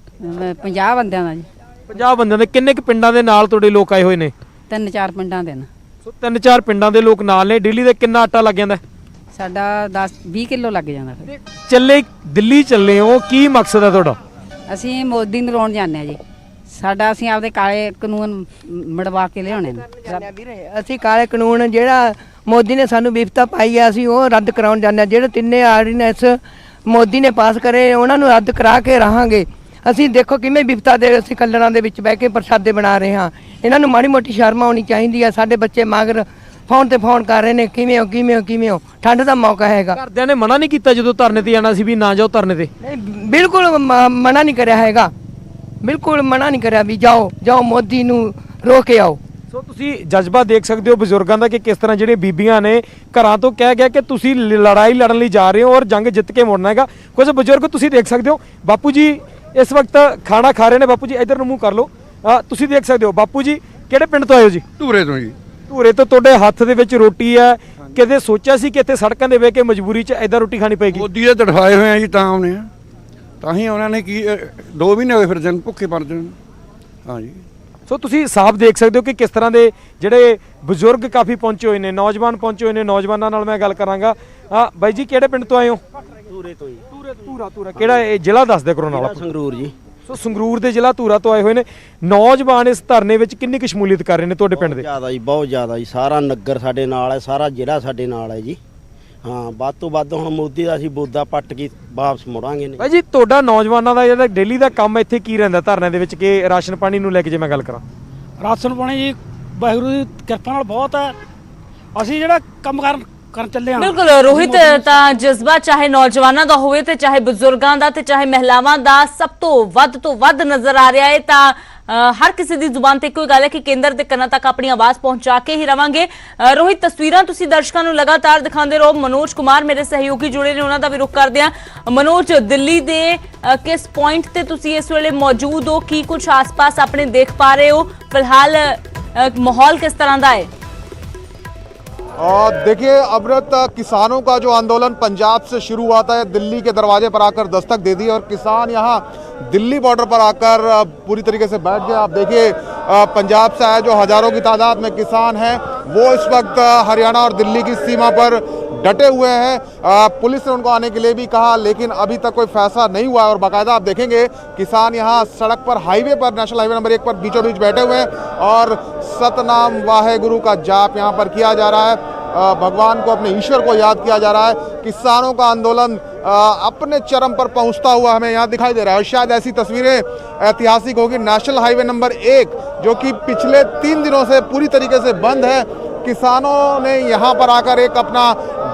50 ਬੰਦਿਆਂ ਦਾ ਜੀ। 50 ਬੰਦਿਆਂ ਦੇ। ਕਿੰਨੇ ਕੁ ਪਿੰਡਾਂ ਦੇ ਨਾਲ ਤੁਹਾਡੇ ਲੋਕ ਆਏ ਹੋਏ ਨੇ? 3-4 ਪਿੰਡਾਂ ਦੇ ਨੇ। ਸੋ 3-4 ਪਿੰਡਾਂ ਦੇ ਲੋਕ ਨਾਲ ਨੇ। ਡੇਲੀ ਦੇ ਕਿੰਨਾ ਆਟਾ ਲੱਗ ਜਾਂਦਾ? ਸਾਡਾ 10-20 ਕਿਲੋ ਲੱਗ ਜਾਂਦਾ ਫਿਰ। ਚੱਲੇ ਦਿੱਲੀ ਚੱਲੇ ਹੋ, ਕੀ ਮਕਸਦ ਹੈ ਤੁਹਾਡਾ? ਅਸੀਂ ਮੋਦੀ ਨੂੰ ਰੋਣ ਜਾਂਦੇ ਆ ਜੀ। ਸਾਡਾ ਅਸੀਂ ਆਪਦੇ ਕਾਲੇ ਕਾਨੂੰਨ ਮੜਵਾ ਕੇ ਲਿਆਉਣੇ ਨੇ ਵੀਰੇ। ਅਸੀਂ ਕਾਲੇ ਕਾਨੂੰਨ ਜਿਹੜਾ ਮੋਦੀ ਨੇ ਸਾਨੂੰ ਵਿਵਸਥਾ ਪਾਈ ਹੈ ਅਸੀਂ ਉਹ ਰੱਦ ਕਰਾਉਣ ਜਾਂਦੇ ਹਾਂ। ਜਿਹੜੇ ਤਿੰਨੇ ਆਰਡੀਨੈਂਸ ਮੋਦੀ ਨੇ ਪਾਸ ਕਰੇ ਉਹਨਾਂ ਨੂੰ ਰੱਦ ਕਰਾ ਕੇ ਰਹਾਂਗੇ। ਅਸੀਂ ਦੇਖੋ ਕਿਵੇਂ ਵਿਵਸਥਾ ਦੇ ਅਸੀਂ ਕਲਰਾਂ ਦੇ ਵਿੱਚ ਬਹਿ ਕੇ ਪ੍ਰਸ਼ਾਦੇ ਬਣਾ ਰਹੇ ਹਾਂ। ਇਹਨਾਂ ਨੂੰ ਮਾੜੀ ਮੋਟੀ ਸ਼ਰਮ ਆਉਣੀ ਚਾਹੀਦੀ ਹੈ। ਸਾਡੇ ਬੱਚੇ ਮਗਰ ਫੋਨ ਤੇ ਫੋਨ ਕਰ ਰਹੇ ਨੇ, ਕਿਵੇਂ ਹੋ। ਠੰਡ ਦਾ ਮੌਕਾ ਹੈਗਾ। ਘਰਦਿਆਂ ਨੇ ਮਨਾ ਨਹੀਂ ਕੀਤਾ ਜਦੋਂ ਧਰਨੇ ਤੇ ਜਾਣਾ ਸੀ ਵੀ ਨਾ ਜਾਓ ਧਰਨੇ ਤੇ? ਨਹੀਂ, ਬਿਲਕੁਲ ਮਨਾ ਨਹੀਂ ਕਰਿਆ ਹੈਗਾ। ਬਿਲਕੁਲ ਮਨਾ ਨਹੀਂ ਕਰਿਆ ਵੀ ਜਾਓ ਮੋਦੀ ਨੂੰ ਰੋਕ ਕੇ ਆਓ। ਸੋ ਤੁਸੀਂ ਜਜ਼ਬਾ ਦੇਖ ਸਕਦੇ ਹੋ ਬਜ਼ੁਰਗਾਂ ਦਾ ਕਿ ਕਿਸ ਤਰ੍ਹਾਂ ਜਿਹੜੀਆਂ ਬੀਬੀਆਂ ਨੇ ਘਰਾਂ ਤੋਂ ਕਹਿ ਗਿਆ ਕਿ ਤੁਸੀਂ ਲੜਾਈ ਲੜਨ ਲਈ ਜਾ ਰਹੇ ਹੋ ਔਰ ਜੰਗ ਜਿੱਤ ਕੇ ਮੁੜਨਾ ਹੈਗਾ। ਕੁਝ ਬਜ਼ੁਰਗ ਤੁਸੀਂ ਦੇਖ ਸਕਦੇ ਹੋ। ਬਾਪੂ ਜੀ ਇਸ ਵਕਤ ਖਾਣਾ ਖਾ ਰਹੇ ਨੇ। ਬਾਪੂ ਜੀ ਇੱਧਰ ਨੂੰ ਮੂੰਹ ਕਰ ਲਓ। ਤੁਸੀਂ ਦੇਖ ਸਕਦੇ ਹੋ। ਬਾਪੂ ਜੀ ਕਿਹੜੇ ਪਿੰਡ ਤੋਂ ਆਏ ਹੋ ਜੀ? ਧੂਰੇ ਤੋਂ ਜੀ। ਧੂਰੇ ਤੋਂ। ਤੁਹਾਡੇ ਹੱਥ ਦੇ ਵਿੱਚ ਰੋਟੀ ਹੈ, ਕਦੇ ਸੋਚਿਆ ਸੀ ਕਿ ਇੱਥੇ ਸੜਕਾਂ ਦੇ ਵੇ ਕੇ ਮਜਬੂਰੀ 'ਚ ਐਦਾਂ ਰੋਟੀ ਖਾਣੀ ਪਏਗੀ? ਮੋਦੀ ਦੇ ਦੜਫਾਏ ਹੋਏ ਆ ਜੀ, ਤਾਂ ਆਉਣੇ ਆ। ਤਾਂ ਹੀ ਉਹਨਾਂ ਨੇ ਕੀ 2 ਮਹੀਨੇ ਹੋਏ ਫਿਰ ਦਿਨ ਭੁੱਖੇ ਮਰ ਜਾਣ। ਹਾਂ ਜੀ। ਸੋ ਤੁਸੀਂ ਸਾਫ਼ ਦੇਖ ਸਕਦੇ ਹੋ ਕਿ ਕਿਸ ਤਰ੍ਹਾਂ ਦੇ ਜਿਹੜੇ ਬਜ਼ੁਰਗ ਕਾਫੀ ਪਹੁੰਚੇ ਹੋਏ ਨੇ, ਨੌਜਵਾਨ ਪਹੁੰਚੇ ਹੋਏ ਨੇ। ਨੌਜਵਾਨਾਂ ਨਾਲ ਮੈਂ ਗੱਲ ਕਰਾਂਗਾ। ਬਾਈ ਜੀ ਕਿਹੜੇ ਪਿੰਡ ਤੋਂ ਆਏ ਹੋ? ਧੂਰੇ ਤੋਂ ਜੀ। ਧੂਰਾ ਕਿਹੜਾ ਇਹ ਜ਼ਿਲ੍ਹਾ ਦੱਸ ਦਿਓ ਕਰੋ ਨਾਲ। ਸੰਗਰੂਰ ਜੀ। ਸੋ ਸੰਗਰੂਰ ਦੇ ਜ਼ਿਲ੍ਹਾ ਧੂਰਾ ਤੋਂ ਆਏ ਹੋਏ ਨੇ ਨੌਜਵਾਨ। ਇਸ ਧਰਨੇ ਵਿੱਚ ਕਿੰਨੀ ਕੁ ਸ਼ਮੂਲੀਅਤ ਕਰ ਰਹੇ ਨੇ ਤੁਹਾਡੇ ਪਿੰਡ ਦੇ? ਜ਼ਿਆਦਾ ਜੀ, ਬਹੁਤ ਜ਼ਿਆਦਾ ਜੀ। ਸਾਰਾ ਨਗਰ ਸਾਡੇ ਨਾਲ ਹੈ, ਸਾਰਾ ਜ਼ਿਲ੍ਹਾ ਸਾਡੇ ਨਾਲ ਹੈ ਜੀ। ਹਾਂ, ਵੱਧ ਤੋਂ ਵੱਧ ਹੁਣ ਮੋਦੀ ਦਾ ਅਸੀਂ ਬੋਦਾ ਪੱਟ ਕੇ ਵਾਪਸ ਮੁੜਾਂਗੇ ਨੇ। ਬਾਈ ਜੀ ਤੁਹਾਡਾ ਨੌਜਵਾਨਾਂ ਦਾ ਜਿਹੜਾ ਡੇਲੀ ਦਾ ਕੰਮ ਇੱਥੇ ਕੀ ਰਹਿੰਦਾ ਧਰਨੇ ਦੇ ਵਿੱਚ ਕਿ ਰਾਸ਼ਨ ਪਾਣੀ ਨੂੰ ਲੈ ਕੇ ਜੇ ਮੈਂ ਗੱਲ ਕਰਾਂ? ਰਾਸ਼ਨ ਪਾਣੀ ਜੀ ਵਾਹਿਗੁਰੂ ਦੀ ਕਿਰਪਾ ਨਾਲ ਬਹੁਤ ਹੈ। ਅਸੀਂ ਜਿਹੜਾ ਕੰਮ ਕਰਨ ਚੱਲੇ ਹਾਂ। ਬਿਲਕੁਲ ਰੋਹਿਤ, ਤਾਂ ਜਜ਼ਬਾ ਚਾਹੇ ਨੌਜਵਾਨਾਂ ਦਾ ਹੋਵੇ ਤੇ ਚਾਹੇ ਬਜ਼ੁਰਗਾਂ ਦਾ ਤੇ ਚਾਹੇ ਮਹਿਲਾਵਾਂ ਦਾ ਸਭ ਤੋਂ ਵੱਧ ਨਜ਼ਰ ਆ ਰਿਹਾ ਹੈ। ਤਾਂ ਹਰ ਕਿਸੇ ਦੀ ਜ਼ੁਬਾਨ ਤੇ ਇੱਕੋ ਹੀ ਗੱਲ ਹੈ ਕਿ ਕੇਂਦਰ ਦੇ ਕੰਨਾਂ ਤੱਕ ਆਪਣੀ ਆਵਾਜ਼ ਪਹੁੰਚਾ ਕੇ ਹੀ ਰਵਾਂਗੇ। ਰੋਹਿਤ, ਤਸਵੀਰਾਂ ਤੁਸੀਂ ਦਰਸ਼ਕਾਂ ਨੂੰ ਲਗਾਤਾਰ ਦਿਖਾਉਂਦੇ ਰਹੋ। ਮਨੋਜ ਕੁਮਾਰ ਮੇਰੇ ਸਹਿਯੋਗੀ ਜੁੜੇ ਨੇ, ਉਹਨਾਂ ਦਾ ਵੀ ਰੁਖ ਕਰਦੇ ਆ। ਮਨੋਜ, ਦਿੱਲੀ ਦੇ ਕਿਸ ਪੁਆਇੰਟ ਤੇ ਤੁਸੀਂ ਇਸ ਵੇਲੇ ਮੌਜੂਦ ਹੋ? ਕੀ ਕੁਝ ਆਸ-ਪਾਸ ਆਪਣੇ ਦੇਖ ਪਾ ਰਹੇ ਹੋ? फिलहाल माहौल किस तरह का है? देखिए अमृत, किसानों का जो आंदोलन पंजाब से शुरू हुआ था, दिल्ली के दरवाजे पर आकर दस्तक दे दी और किसान यहाँ दिल्ली बॉर्डर पर आकर पूरी तरीके से बैठ गए। आप देखिए पंजाब से आए जो हज़ारों की तादाद में किसान हैं वो इस वक्त हरियाणा और दिल्ली की सीमा पर डटे हुए हैं। पुलिस ने उनको आने के लिए भी कहा लेकिन अभी तक कोई फैसला नहीं हुआ है। और बाकायदा आप देखेंगे किसान यहाँ सड़क पर, हाईवे पर, नेशनल हाईवे नंबर 1 पर बीचों बीच बैठे हुए हैं और सतनाम वाहेगुरु का जाप यहाँ पर किया जा रहा है। भगवान को, अपने ईश्वर को याद किया जा रहा है। किसानों का आंदोलन अपने चरम पर पहुंचता हुआ हमें यहाँ दिखाई दे रहा है। और शायद ऐसी तस्वीरें ऐतिहासिक होगी। नेशनल हाईवे नंबर 1 जो कि पिछले 3 दिनों से पूरी तरीके से बंद है, किसानों ने यहाँ पर आकर एक अपना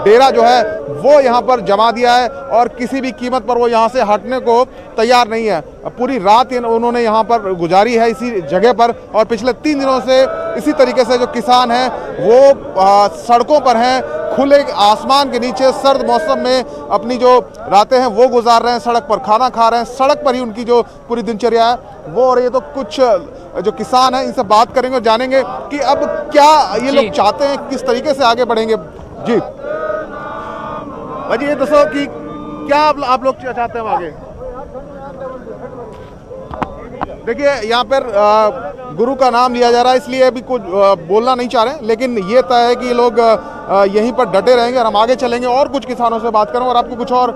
डेरा जो है वो यहाँ पर जमा दिया है और किसी भी कीमत पर वो यहाँ से हटने को तैयार नहीं है। पूरी रात उन्होंने यहाँ पर गुजारी है इसी जगह पर और पिछले 3 दिनों से इसी तरीके से जो किसान हैं वो सड़कों पर हैं, खुले आसमान के नीचे सर्द मौसम में अपनी जो रातें हैं वो गुजार रहे हैं, सड़क पर खाना खा रहे हैं, सड़क पर ही उनकी जो पूरी दिनचर्या है वो। और ये तो कुछ जो किसान हैं इनसे बात करेंगे और जानेंगे कि अब क्या ये लोग चाहते हैं, किस तरीके से आगे बढ़ेंगे। जी भाजी, ये दसो कि क्या आप लोग चाहते हैं आगे? देखिए यहाँ पर गुरु का नाम लिया जा रहा है इसलिए अभी कुछ बोलना नहीं चाह रहे, लेकिन ये तय है कि ये लोग यहीं पर डटे रहेंगे और हम आगे चलेंगे और कुछ किसानों से बात करेंगे और आपको कुछ और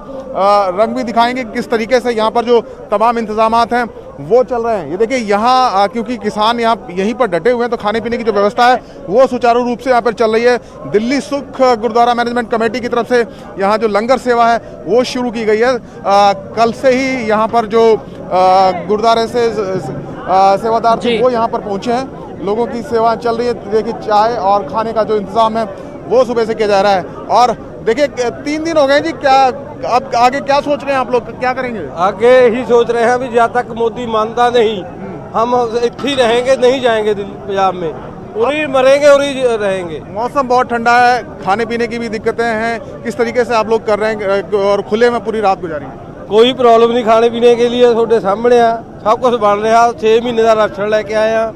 रंग भी दिखाएंगे किस तरीके से यहाँ पर जो तमाम इंतजामात हैं वो चल रहे हैं। ये देखिए यहाँ क्योंकि किसान यहाँ यहीं पर डटे हुए हैं तो खाने पीने की जो व्यवस्था है वो सुचारू रूप से यहाँ पर चल रही है। दिल्ली सुख गुरुद्वारा मैनेजमेंट कमेटी की तरफ से यहाँ जो लंगर सेवा है वो शुरू की गई है। कल से ही यहाँ पर जो गुरुद्वारे से सेवादार थे वो यहाँ पर पहुँचे हैं, लोगों की सेवा चल रही है। देखिए चाय और खाने का जो इंतजाम है वो सुबह से किया जा रहा है। और देखिए 3 दिन हो गए जी, क्या अब आगे क्या सोच रहे हैं आप लोग, क्या करेंगे? आगे ही सोच रहे हैं अभी जब तक मोदी मानता नहीं हम इत्थे ही रहेंगे, नहीं जाएंगे पंजाब में, उरी मरेंगे उरी रहेंगे। मौसम बहुत ठंडा है, खाने पीने की भी दिक्कतें हैं, किस तरीके से आप लोग कर रहे हैं और खुले में पूरी रात गुजारी? कोई प्रॉब्लम नहीं खाने पीने के लिए, थोड़े सामने आ सब कुछ बन रहा। 6 महीने का राशन लेके आए हैं,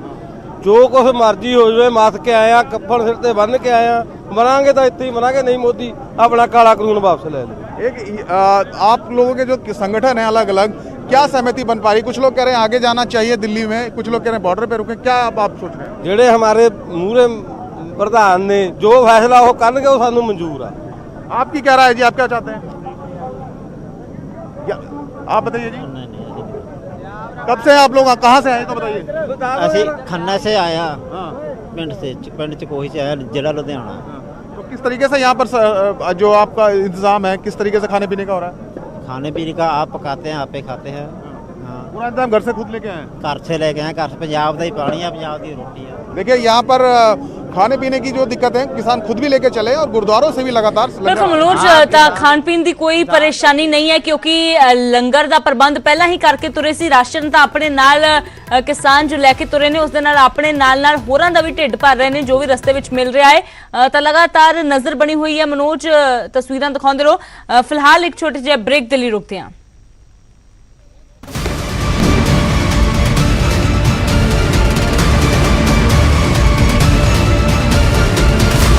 जो कुछ मर्जी हो जाए मास्क के आए हैं, कफन सिर से बन के आए हैं। मरांगे तो इतने ही मरांगे, नहीं मोदी अपना काला कानून वापस ले ले। एक आप लोगों के जो संगठन है अलग अलग, क्या सहमति बन पा रही? कुछ लोग कह रहे हैं आगे जाना चाहिए दिल्ली में, कुछ लोग कह रहे हैं बॉर्डर पे रुके, क्या आप सोच रहे हैं? जेडे हमारे मूरे प्रधान ने जो फैसला हो करनगे वो सानू मंजूर है। आपकी क्या राय है जी, आप क्या चाहते हैं? आप बताइए जी। कब से आप लोग, कहाँ से आए तो बताइए। ਅਸੀਂ खन्ना से आया, पिंड चकोही से आया, जिला लुधियाना। तो किस तरीके से यहाँ पर जो आपका इंतजाम है किस तरीके से खाने पीने का हो रहा है? खाने पीने का आप पकाते हैं, आप ही खाते हैं। पूरा इंतजाम घर से खुद लेके आए? घर से लेके आए, घर से पंजाब का ही पानी है, पंजाब की रोटी है। देखिए यहाँ पर खाने पीने की जो दिक्कत है किसान खुद भी लेके चले और गुरुद्वारों से भी लगातार मनोज खान पीन की कोई परेशानी नहीं है क्योंकि लंगर ਦਾ ਪ੍ਰਬੰਧ ਪਹਿਲਾਂ ਹੀ ਕਰਕੇ ਤੁਰੇ ਸੀ। ਰਾਸ਼ਨ ਤਾਂ ਆਪਣੇ ਨਾਲ ਕਿਸਾਨ ਜੋ ਲੈ ਕੇ ਤੁਰੇ ਨੇ ਉਸ ਦੇ ਨਾਲ ਆਪਣੇ ਨਾਲ ਹੋਰਾਂ ਦਾ ਵੀ ਢਿੱਡ ਭਰ ਰਹੇ ਨੇ ਜੋ ਵੀ ਰਸਤੇ ਵਿੱਚ ਮਿਲ ਰਿਹਾ ਹੈ। ਤਾਂ ਲਗਾਤਾਰ ਨਜ਼ਰ ਬਣੀ ਹੋਈ ਹੈ। ਮਨੋਜ ਤਸਵੀਰਾਂ ਦਿਖਾਉਂਦੇ ਰਹੋ। ਫਿਲਹਾਲ ਇੱਕ ਛੋਟੀ ਜਿਹੀ ਬ੍ਰੇਕ ਦੇ ਲਈ ਰੁਕਦੇ ਹਾਂ।